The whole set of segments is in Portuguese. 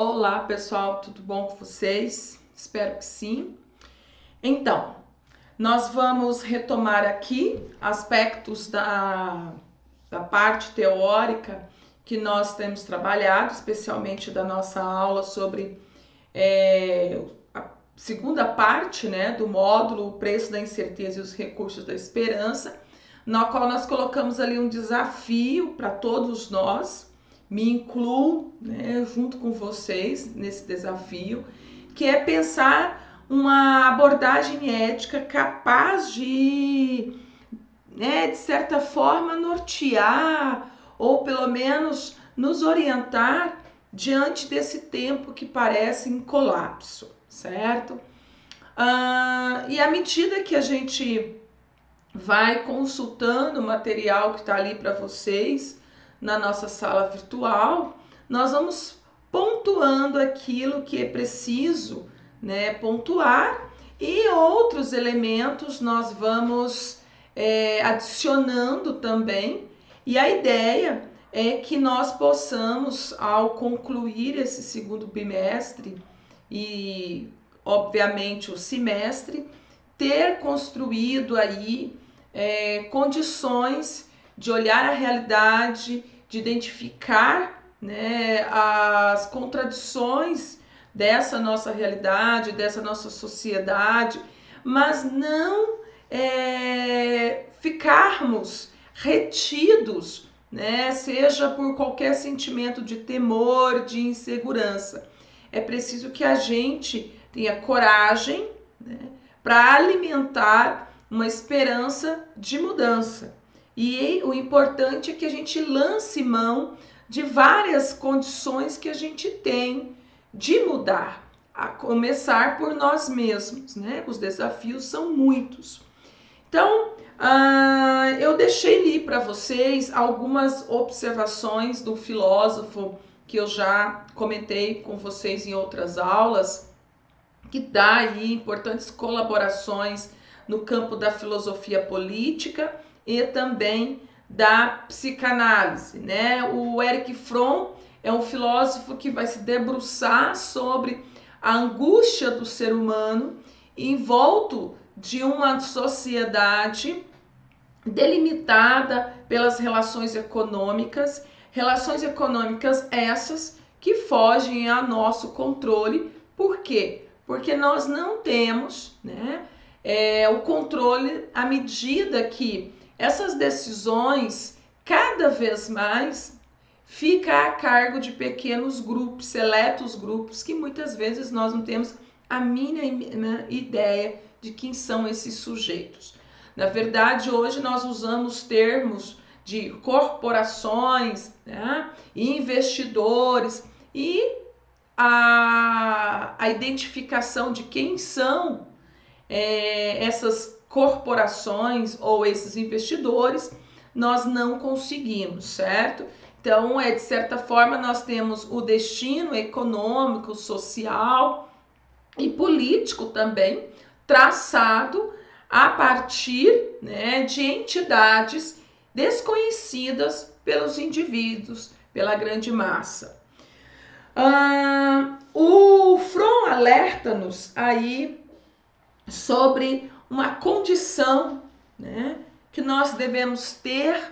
Olá pessoal, tudo bom com vocês? Espero que sim. Então, nós vamos retomar aqui aspectos da parte teórica que nós temos trabalhado, especialmente da nossa aula sobre a segunda parte, né, do módulo O Preço da Incerteza e os Recursos da Esperança, na qual nós colocamos ali um desafio para todos nós, me incluo, né, junto com vocês nesse desafio, que é pensar uma abordagem ética capaz de certa forma, nortear ou pelo menos nos orientar diante desse tempo que parece em colapso, certo? E à medida que a gente vai consultando o material que está ali para vocês na nossa sala virtual, nós vamos pontuando aquilo que é preciso, né, pontuar, e outros elementos nós vamos adicionando também. E a ideia é que nós possamos, ao concluir esse segundo bimestre e, obviamente, o semestre, ter construído aí condições de olhar a realidade, de identificar, né, as contradições dessa nossa realidade, dessa nossa sociedade, mas não ficarmos retidos, né, seja por qualquer sentimento de temor, de insegurança. É preciso que a gente tenha coragem, né, para alimentar uma esperança de mudança. E o importante é que a gente lance mão de várias condições que a gente tem de mudar, a começar por nós mesmos, né? Os desafios são muitos. Então, eu deixei ali para vocês algumas observações do filósofo que eu já comentei com vocês em outras aulas, que dá aí importantes colaborações no campo da filosofia política e também da psicanálise, né? O Erich Fromm é um filósofo que vai se debruçar sobre a angústia do ser humano envolto de uma sociedade delimitada pelas relações econômicas essas que fogem a nosso controle. Por quê? Porque nós não temos, né, o controle à medida que essas decisões cada vez mais fica a cargo de pequenos grupos, seletos grupos, que muitas vezes nós não temos a mínima ideia de quem são esses sujeitos. Na verdade, hoje nós usamos termos de corporações, né, investidores, e a identificação de quem são essas corporações ou esses investidores, nós não conseguimos, certo? Então, de certa forma, nós temos o destino econômico, social e político também traçado a partir, né, de entidades desconhecidas pelos indivíduos, pela grande massa. O Fromm alerta-nos aí sobre uma condição, né, que nós devemos ter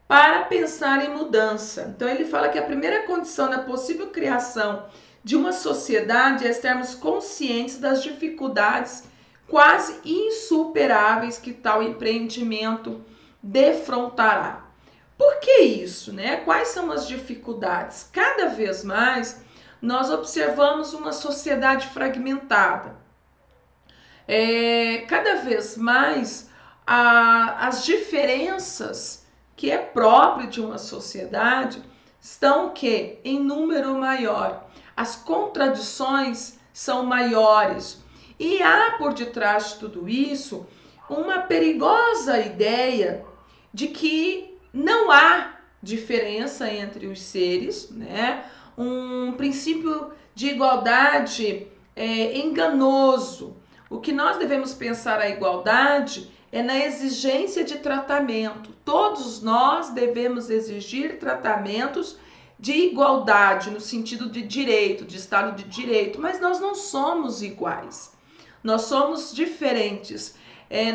para pensar em mudança. Então ele fala que a primeira condição da possível criação de uma sociedade é estarmos conscientes das dificuldades quase insuperáveis que tal empreendimento defrontará. Por que isso, né? Quais são as dificuldades? Cada vez mais nós observamos uma sociedade fragmentada. Cada vez mais as diferenças que é próprio de uma sociedade estão que em número maior. As contradições são maiores. E há por detrás de tudo isso uma perigosa ideia de que não há diferença entre os seres, né? Um princípio de igualdade enganoso. O que nós devemos pensar a igualdade é na exigência de tratamento. Todos nós devemos exigir tratamentos de igualdade no sentido de direito, de Estado de Direito, mas nós não somos iguais. Nós somos diferentes.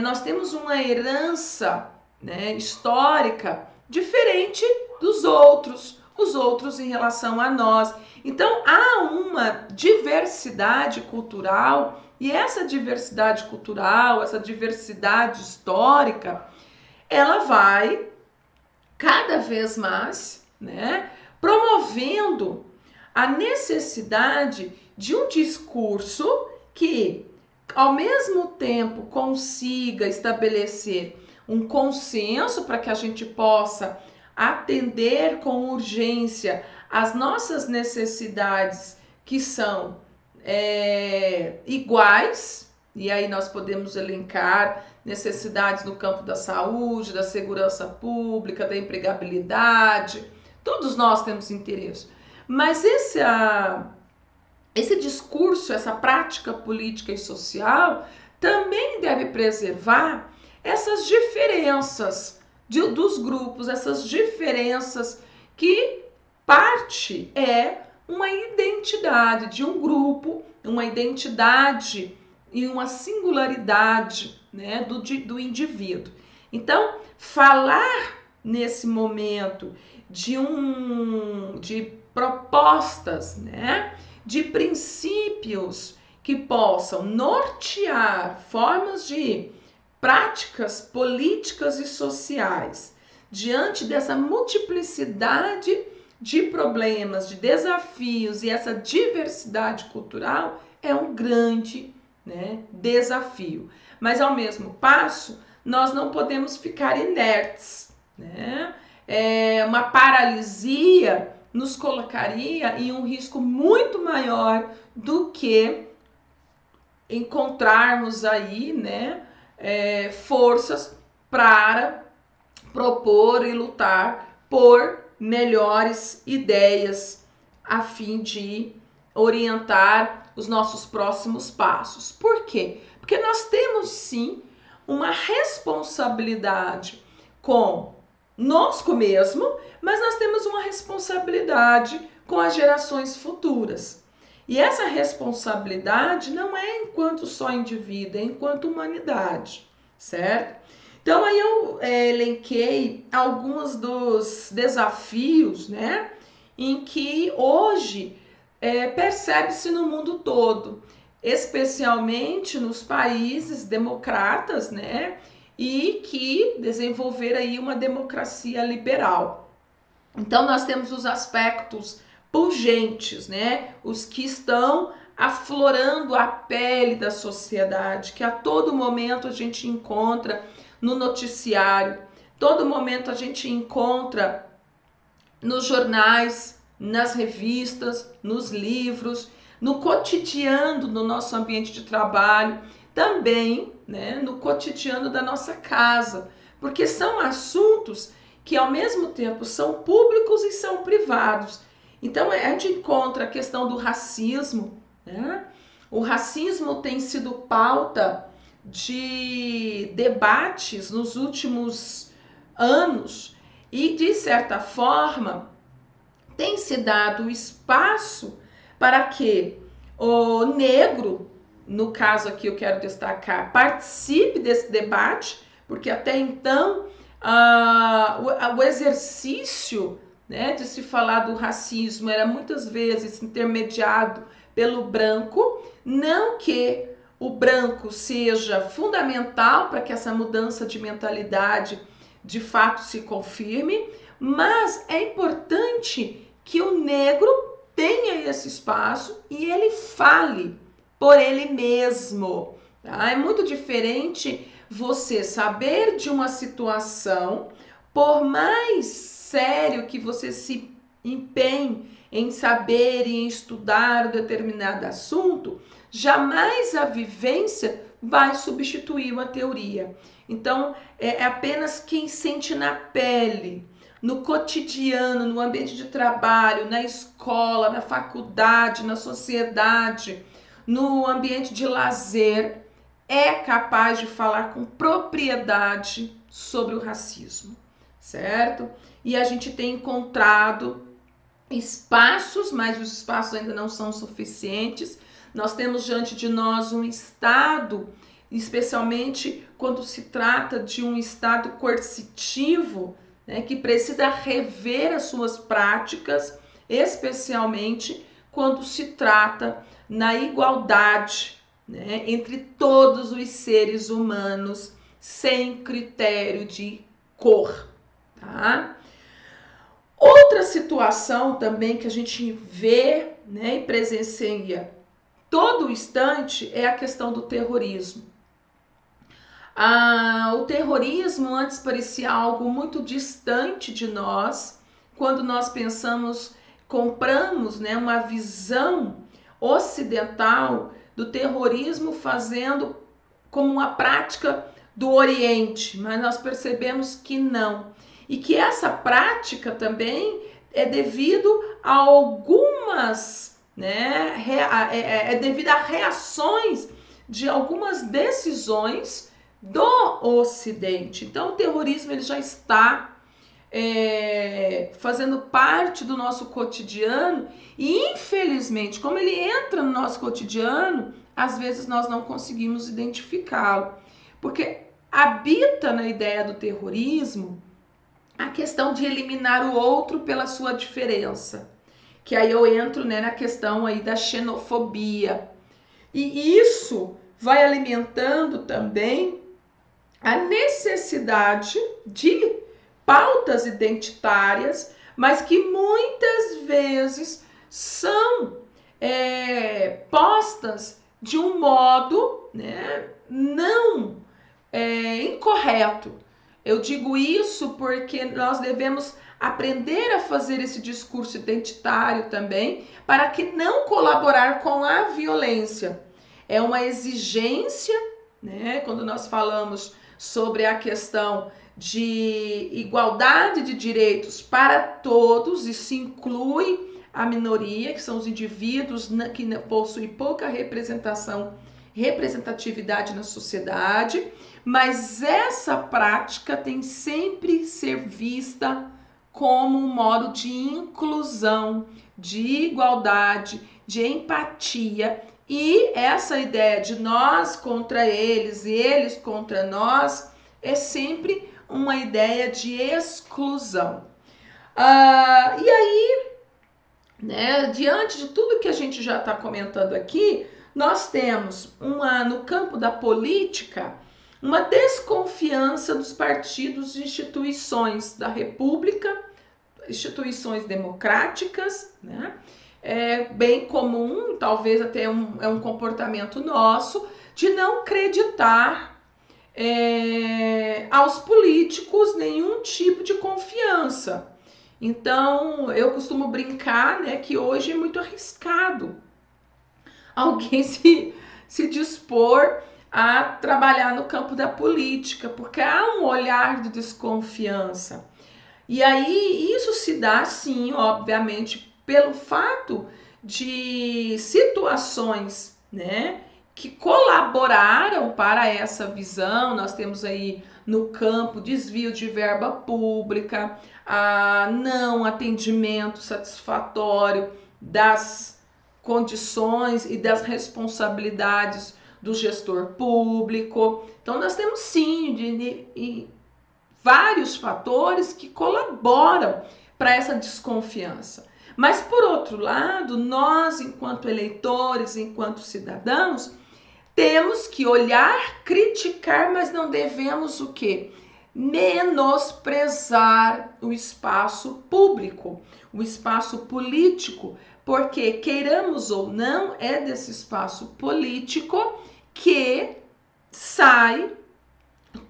Nós temos uma herança, né, histórica diferente dos outros, os outros em relação a nós. Então há uma diversidade cultural e essa diversidade cultural, essa diversidade histórica, ela vai cada vez mais, né, promovendo a necessidade de um discurso que, ao mesmo tempo, consiga estabelecer um consenso para que a gente possa atender com urgência as nossas necessidades que são iguais, e aí nós podemos elencar necessidades no campo da saúde, da segurança pública, da empregabilidade, todos nós temos interesse. Mas esse discurso, essa prática política e social também deve preservar essas diferenças dos grupos, essas diferenças que parte uma identidade de um grupo, uma identidade e uma singularidade, né, do indivíduo. Então, falar nesse momento de propostas, né, de princípios que possam nortear formas de práticas políticas e sociais diante dessa multiplicidade de problemas, de desafios e essa diversidade cultural é um grande, né, desafio. Mas ao mesmo passo, nós não podemos ficar inertes, né? Uma paralisia nos colocaria em um risco muito maior do que encontrarmos aí, né, forças para propor e lutar por melhores ideias a fim de orientar os nossos próximos passos. Por quê? Porque nós temos sim uma responsabilidade conosco mesmo, mas nós temos uma responsabilidade com as gerações futuras. E essa responsabilidade não é enquanto só indivíduo, é enquanto humanidade, certo? Então aí eu elenquei alguns dos desafios, né, em que hoje percebe-se no mundo todo, especialmente nos países democratas, né, e que desenvolveram aí uma democracia liberal. Então nós temos os aspectos pungentes, né, os que estão aflorando a pele da sociedade, que a todo momento a gente encontra no noticiário, todo momento a gente encontra nos jornais, nas revistas, nos livros, no cotidiano do nosso ambiente de trabalho, também, né, no cotidiano da nossa casa, porque são assuntos que ao mesmo tempo são públicos e são privados. Então a gente encontra a questão do racismo, né? O racismo tem sido pauta de debates nos últimos anos e, de certa forma, tem se dado espaço para que o negro, no caso aqui eu quero destacar, participe desse debate, porque até então o exercício, né, de se falar do racismo era muitas vezes intermediado pelo branco, não que o branco seja fundamental para que essa mudança de mentalidade de fato se confirme, mas é importante que o negro tenha esse espaço e ele fale por ele mesmo. Tá? É muito diferente você saber de uma situação, por mais sério que você se empenhe em saber e em estudar um determinado assunto, jamais a vivência vai substituir uma teoria. Então, é apenas quem sente na pele, no cotidiano, no ambiente de trabalho, na escola, na faculdade, na sociedade, no ambiente de lazer, é capaz de falar com propriedade sobre o racismo, certo? E a gente tem encontrado espaços, mas os espaços ainda não são suficientes. Nós temos diante de nós um Estado, especialmente quando se trata de um Estado coercitivo, né, que precisa rever as suas práticas, especialmente quando se trata na igualdade, né, entre todos os seres humanos, sem critério de cor, tá? Outra situação também que a gente vê, né, e presencia todo instante é a questão do terrorismo. O terrorismo antes parecia algo muito distante de nós, quando nós compramos, né, uma visão ocidental do terrorismo fazendo como uma prática do Oriente, mas nós percebemos que não. E que essa prática também é devido a algumas, né, é devido a reações de algumas decisões do Ocidente. Então o terrorismo ele já está fazendo parte do nosso cotidiano e infelizmente, como ele entra no nosso cotidiano, às vezes nós não conseguimos identificá-lo, porque habita na ideia do terrorismo a questão de eliminar o outro pela sua diferença, que aí eu entro, né, na questão aí da xenofobia, e isso vai alimentando também a necessidade de pautas identitárias, mas que muitas vezes são postas de um modo, né, não incorreto. Eu digo isso porque nós devemos aprender a fazer esse discurso identitário também, para que não colaborar com a violência. É uma exigência, né, quando nós falamos sobre a questão de igualdade de direitos para todos, isso inclui a minoria, que são os indivíduos que possuem pouca representatividade na sociedade, mas essa prática tem sempre ser vista como um modo de inclusão, de igualdade, de empatia, e essa ideia de nós contra eles e eles contra nós é sempre uma ideia de exclusão. E aí, né, diante de tudo que a gente já está comentando aqui, nós temos no campo da política uma desconfiança dos partidos e instituições da República, instituições democráticas, né? É bem comum, talvez até um comportamento nosso, de não acreditar aos políticos nenhum tipo de confiança. Então, eu costumo brincar, né, que hoje é muito arriscado alguém se dispor a trabalhar no campo da política, porque há um olhar de desconfiança. E aí isso se dá, sim, obviamente, pelo fato de situações, né, que colaboraram para essa visão. Nós temos aí no campo desvio de verba pública, não atendimento satisfatório das condições e das responsabilidades do gestor público. Então nós temos sim vários fatores que colaboram para essa desconfiança. Mas por outro lado, nós enquanto eleitores, enquanto cidadãos, temos que olhar, criticar, mas não devemos o quê? Menosprezar o espaço público, o espaço político, porque queiramos ou não, é desse espaço político que sai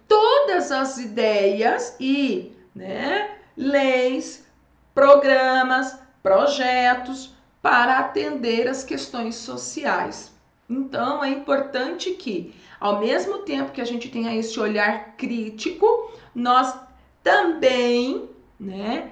todas as ideias e, né, leis, programas, projetos para atender as questões sociais. Então é importante que, ao mesmo tempo que a gente tenha esse olhar crítico, nós também, né,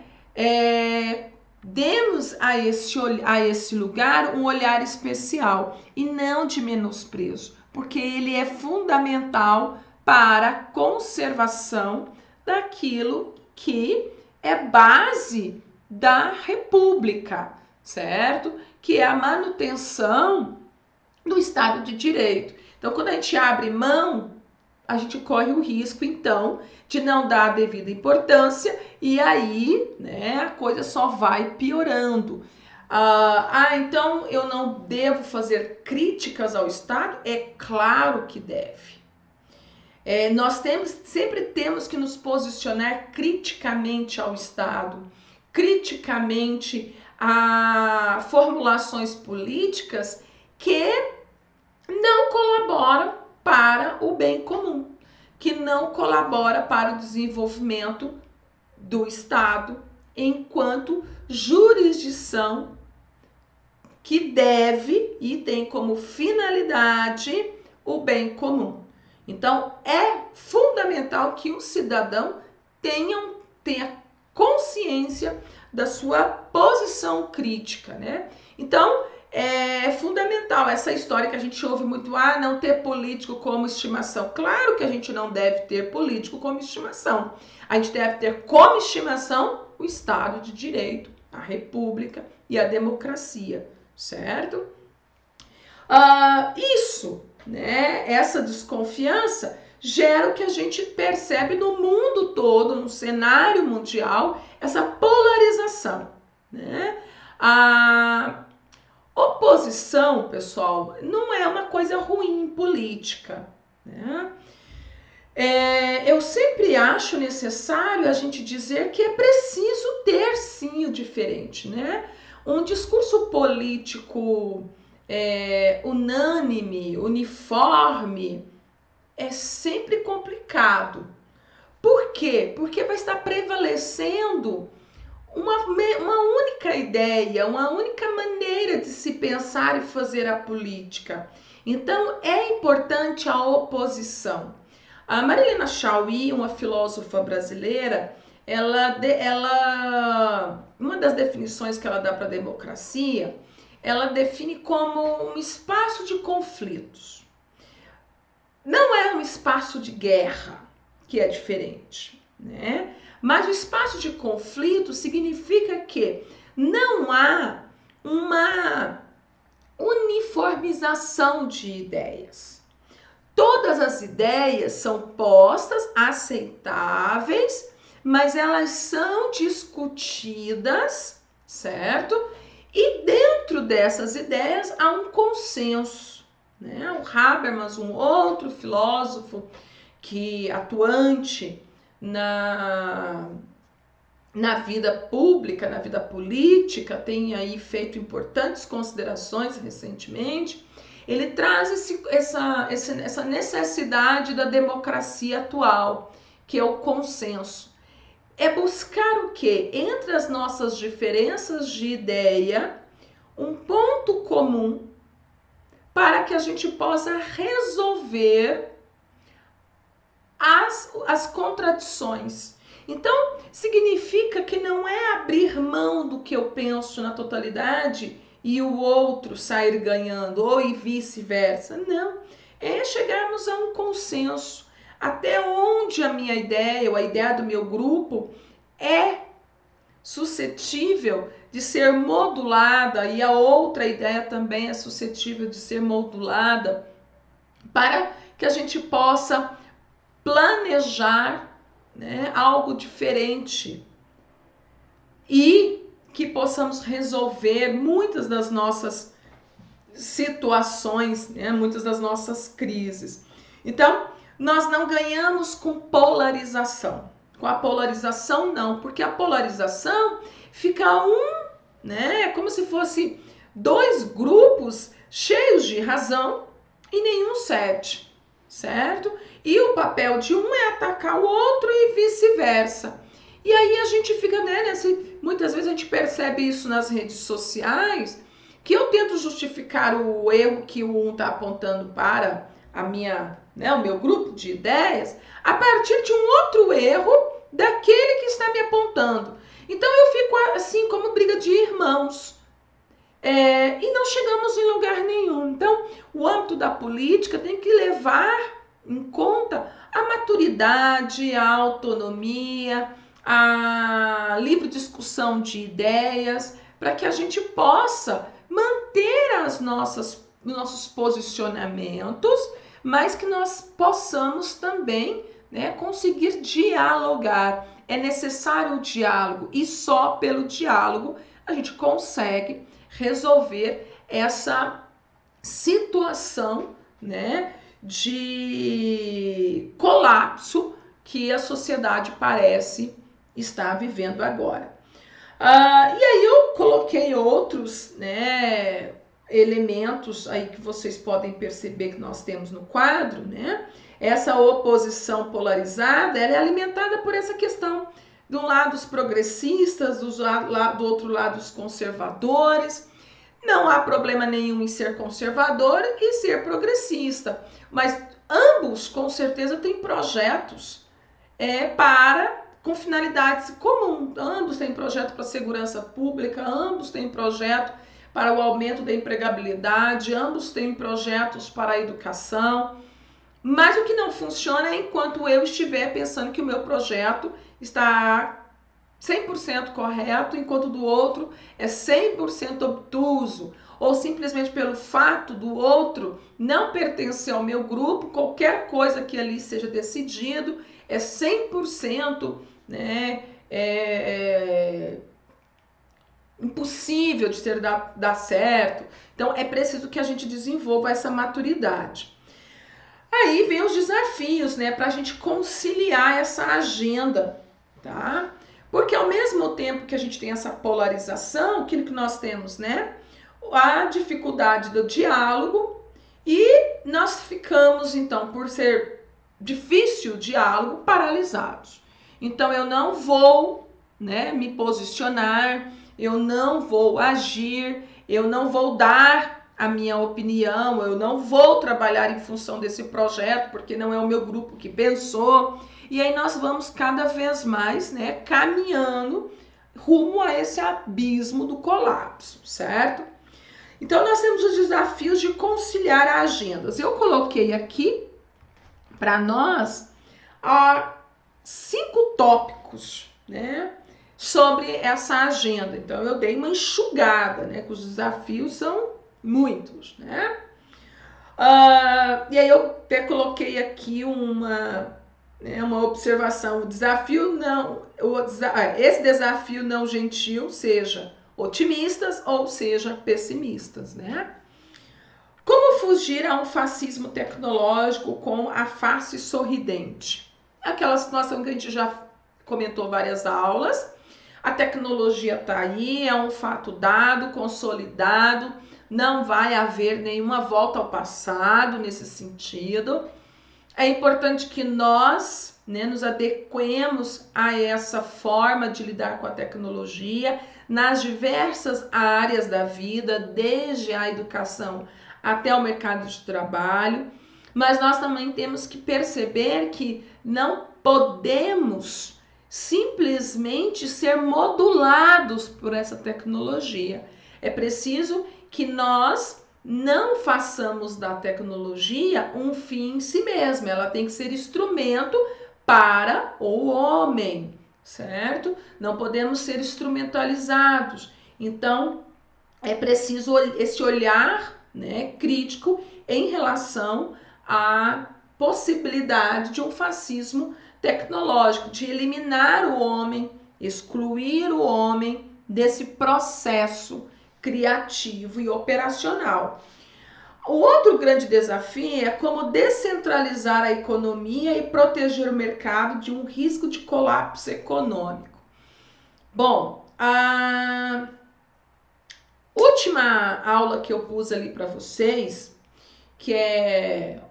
demos a esse lugar um olhar especial e não de menosprezo, porque ele é fundamental para a conservação daquilo que é base, da República, certo? Que é a manutenção do Estado de Direito. Então, quando a gente abre mão, a gente corre o risco, então, de não dar a devida importância e aí, né, a coisa só vai piorando. Então eu não devo fazer críticas ao Estado? É claro que deve. Nós sempre temos que nos posicionar criticamente ao Estado, criticamente a formulações políticas que não colaboram para o bem comum, que não colabora para o desenvolvimento do Estado enquanto jurisdição que deve e tem como finalidade o bem comum. Então, é fundamental que o cidadão tenha consciência da sua posição crítica, né? Então, é fundamental essa história que a gente ouve muito, não ter político como estimação. Claro que a gente não deve ter político como estimação. A gente deve ter como estimação o Estado de Direito, a República e a democracia, certo? Isso, né? Essa desconfiança gera o que a gente percebe no mundo todo, no cenário mundial, essa polarização, né? A oposição, pessoal, não é uma coisa ruim em política, né? Eu sempre acho necessário a gente dizer que é preciso ter sim o diferente, né? Um discurso político unânime, uniforme, é sempre complicado. Por quê? Porque vai estar prevalecendo uma única ideia, uma única maneira de se pensar e fazer a política. Então, é importante a oposição. A Marilena Chaui, uma filósofa brasileira, uma das definições que ela dá para a democracia, ela define como um espaço de conflitos. Não é um espaço de guerra, que é diferente, né? Mas o espaço de conflito significa que não há uma uniformização de ideias. Todas as ideias são postas, aceitáveis, mas elas são discutidas, certo? E dentro dessas ideias há um consenso, né? O Habermas, um outro filósofo atuante na vida pública, na vida política, tem aí feito importantes considerações recentemente. Ele traz essa necessidade da democracia atual, que é o consenso. É buscar o quê? Entre as nossas diferenças de ideia, um ponto comum para que a gente possa resolver as contradições. Então, significa que não é abrir mão do que eu penso na totalidade e o outro sair ganhando, ou e vice-versa. Não, é chegarmos a um consenso. Até onde a minha ideia, ou a ideia do meu grupo, é suscetível de ser modulada e a outra ideia também é suscetível de ser modulada para que a gente possa planejar, né, algo diferente e que possamos resolver muitas das nossas situações, né, muitas das nossas crises. Então, nós não ganhamos com polarização. Com a polarização, não, porque a polarização fica né, como se fosse dois grupos cheios de razão e nenhum cede, certo? E o papel de um é atacar o outro e vice-versa. E aí a gente fica, né, muitas vezes a gente percebe isso nas redes sociais, que eu tento justificar o erro que o um está apontando para o meu grupo de ideias, a partir de um outro erro daquele que está me apontando. Então eu fico assim como briga de irmãos. E não chegamos em lugar nenhum. Então, o âmbito da política tem que levar em conta a maturidade, a autonomia, a livre discussão de ideias, para que a gente possa manter nossos posicionamentos, mas que nós possamos também, né, conseguir dialogar. É necessário o diálogo e só pelo diálogo a gente consegue resolver essa situação, né, de colapso que a sociedade parece estar vivendo agora. E aí eu coloquei outros, né, elementos aí que vocês podem perceber que nós temos no quadro, né? Essa oposição polarizada, ela é alimentada por essa questão de um lado os progressistas, do outro lado os conservadores. Não há problema nenhum em ser conservador e ser progressista, mas ambos com certeza têm projetos com finalidades comuns. Ambos têm projeto para a segurança pública, ambos têm projeto para o aumento da empregabilidade, ambos têm projetos para a educação. Mas o que não funciona é enquanto eu estiver pensando que o meu projeto está 100% correto, enquanto do outro é 100% obtuso, ou simplesmente pelo fato do outro não pertencer ao meu grupo, qualquer coisa que ali seja decidido é 100%, né, impossível de dar certo. Então é preciso que a gente desenvolva essa maturidade. Aí vem os desafios, né, para a gente conciliar essa agenda, tá? Porque ao mesmo tempo que a gente tem essa polarização, aquilo que nós temos, né, a dificuldade do diálogo, e nós ficamos, então, por ser difícil o diálogo, paralisados. Então eu não vou, né, me posicionar, eu não vou agir, eu não vou dar a minha opinião, eu não vou trabalhar em função desse projeto, porque não é o meu grupo que pensou. E aí nós vamos cada vez mais, né, caminhando rumo a esse abismo do colapso, certo? Então nós temos os desafios de conciliar agendas. Eu coloquei aqui para nós 5 tópicos, né, sobre essa agenda. Então eu dei uma enxugada, né, que os desafios são muitos, né? E aí eu até coloquei aqui uma observação. O desafio não, esse desafio não gentil, seja otimistas ou seja pessimistas, né? Como fugir a um fascismo tecnológico com a face sorridente? Aquela situação que a gente já comentou várias aulas. A tecnologia está aí, é um fato dado, consolidado, não vai haver nenhuma volta ao passado nesse sentido. É importante que nós, né, nos adequemos a essa forma de lidar com a tecnologia nas diversas áreas da vida, desde a educação até o mercado de trabalho. Mas nós também temos que perceber que não podemos simplesmente ser modulados por essa tecnologia. É preciso que nós não façamos da tecnologia um fim em si mesma. Ela tem que ser instrumento para o homem, certo? Não podemos ser instrumentalizados. Então, é preciso esse olhar, né, crítico em relação à possibilidade de um fascismo tecnológico, de eliminar o homem, excluir o homem desse processo criativo e operacional. O outro grande desafio é como descentralizar a economia e proteger o mercado de um risco de colapso econômico. Bom, a última aula que eu pus ali para vocês, que é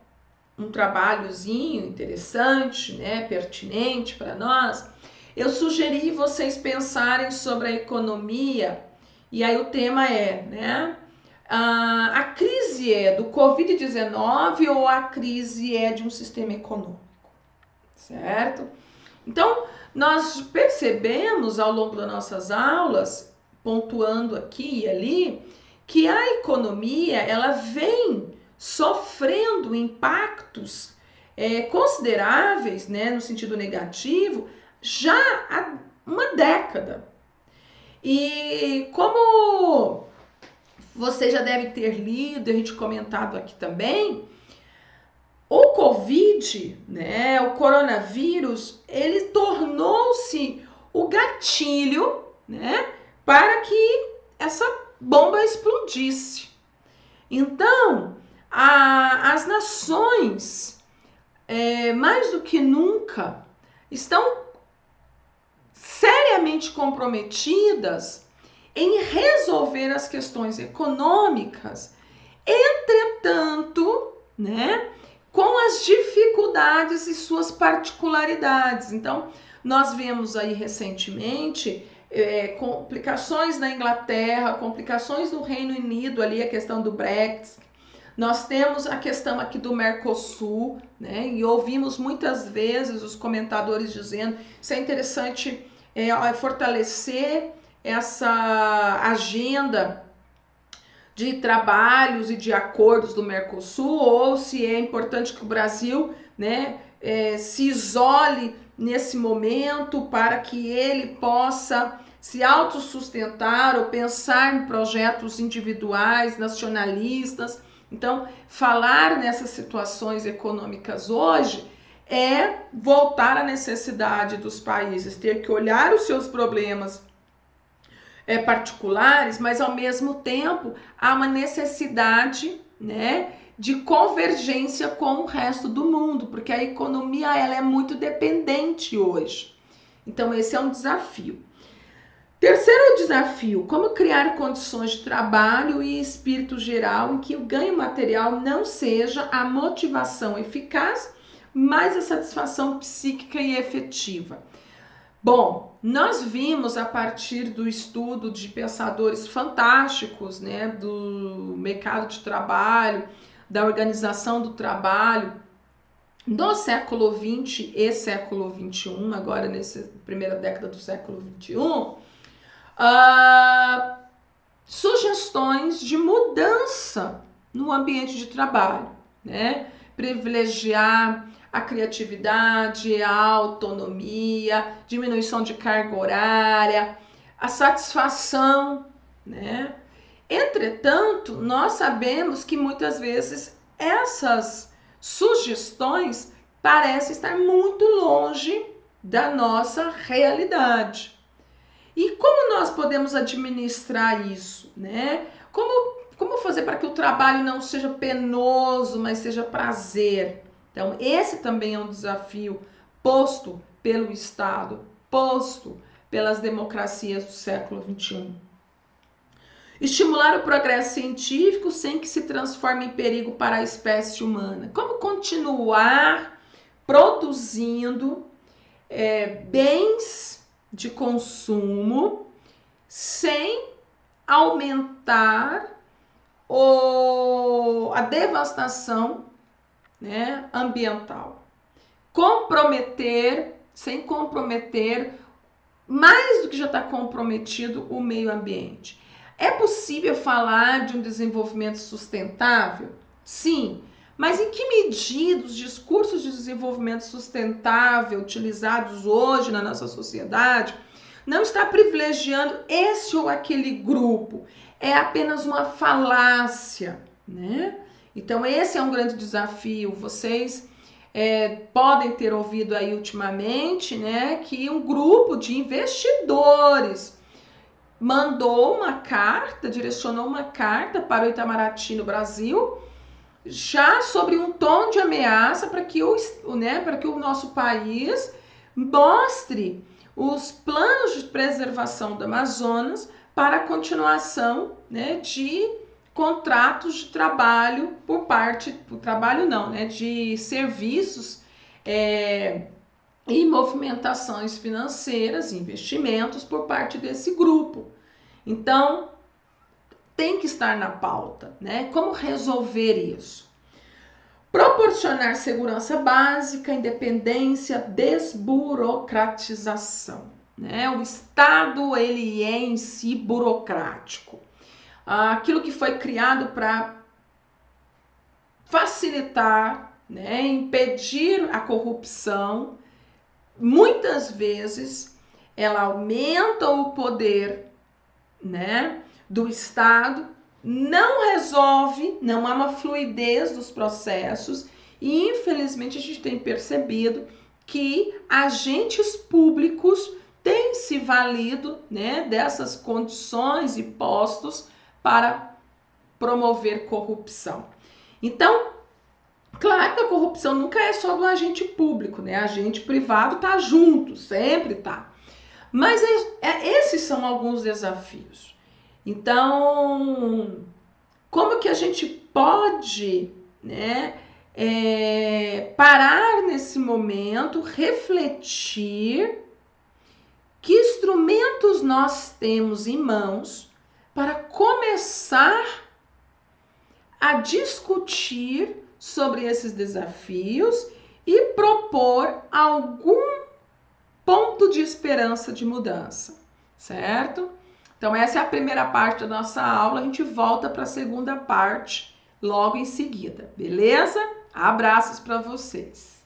um trabalhozinho interessante, né, pertinente para nós, eu sugeri vocês pensarem sobre a economia, e aí o tema é, né, a crise é do Covid-19 ou a crise é de um sistema econômico, certo? Então, nós percebemos ao longo das nossas aulas, pontuando aqui e ali, que a economia ela vem sofrendo impactos consideráveis, né, no sentido negativo, já há uma década. E como você já deve ter lido, a gente comentado aqui também, o Covid, né, o coronavírus, ele tornou-se o gatilho, né, para que essa bomba explodisse. Então, as nações, mais do que nunca, estão seriamente comprometidas em resolver as questões econômicas, entretanto, né, com as dificuldades e suas particularidades. Então, nós vemos aí recentemente complicações na Inglaterra, complicações no Reino Unido, ali a questão do Brexit. Nós temos a questão aqui do Mercosul, né? E ouvimos muitas vezes os comentadores dizendo que isso é interessante fortalecer essa agenda de trabalhos e de acordos do Mercosul, ou se é importante que o Brasil, né, se isole nesse momento para que ele possa se autossustentar ou pensar em projetos individuais, nacionalistas. Então, falar nessas situações econômicas hoje é voltar à necessidade dos países ter que olhar os seus problemas particulares, mas ao mesmo tempo há uma necessidade, né, de convergência com o resto do mundo, porque a economia ela é muito dependente hoje. Então esse é um desafio. Terceiro desafio, como criar condições de trabalho e espírito geral em que o ganho material não seja a motivação eficaz, mas a satisfação psíquica e efetiva. Bom, nós vimos a partir do estudo de pensadores fantásticos, né, do mercado de trabalho, da organização do trabalho, do século XX e século XXI, agora nessa primeira década do século XXI, sugestões de mudança no ambiente de trabalho, né? Privilegiar a criatividade, a autonomia, diminuição de carga horária, a satisfação, né? Entretanto, nós sabemos que muitas vezes essas sugestões parecem estar muito longe da nossa realidade. E como nós podemos administrar isso, né? Como fazer para que o trabalho não seja penoso, mas seja prazer? Então, esse também é um desafio posto pelo Estado, posto pelas democracias do século XXI. Estimular o progresso científico sem que se transforme em perigo para a espécie humana. Como continuar produzindo bens de consumo sem aumentar a devastação, né, ambiental. Sem comprometer mais do que já está comprometido o meio ambiente. É possível falar de um desenvolvimento sustentável? Sim, mas em que medida os discursos de desenvolvimento sustentável utilizados hoje na nossa sociedade não está privilegiando esse ou aquele grupo? É apenas uma falácia, né? Então esse é um grande desafio. Vocês podem ter ouvido aí ultimamente, né, que um grupo de investidores direcionou uma carta para o Itamaraty no Brasil, já sobre um tom de ameaça para que o nosso país mostre os planos de preservação do Amazonas para a continuação, né, de contratos de trabalho de serviços e movimentações financeiras, investimentos por parte desse grupo. Então, tem que estar na pauta, né? Como resolver isso? Proporcionar segurança básica, independência, desburocratização, né? O Estado, ele é em si burocrático. Aquilo que foi criado para facilitar, né, impedir a corrupção, muitas vezes ela aumenta o poder, né, do Estado, não resolve, não há uma fluidez dos processos e infelizmente a gente tem percebido que agentes públicos têm se valido, né, dessas condições e postos para promover corrupção. Então, claro que a corrupção nunca é só do agente público, né? Agente privado tá junto, sempre tá. Mas esses são alguns desafios. Então, como que a gente pode, né, parar nesse momento, refletir que instrumentos nós temos em mãos para começar a discutir sobre esses desafios e propor algum ponto de esperança de mudança, certo? Então essa é a primeira parte da nossa aula, a gente volta para a segunda parte logo em seguida, beleza? Abraços para vocês.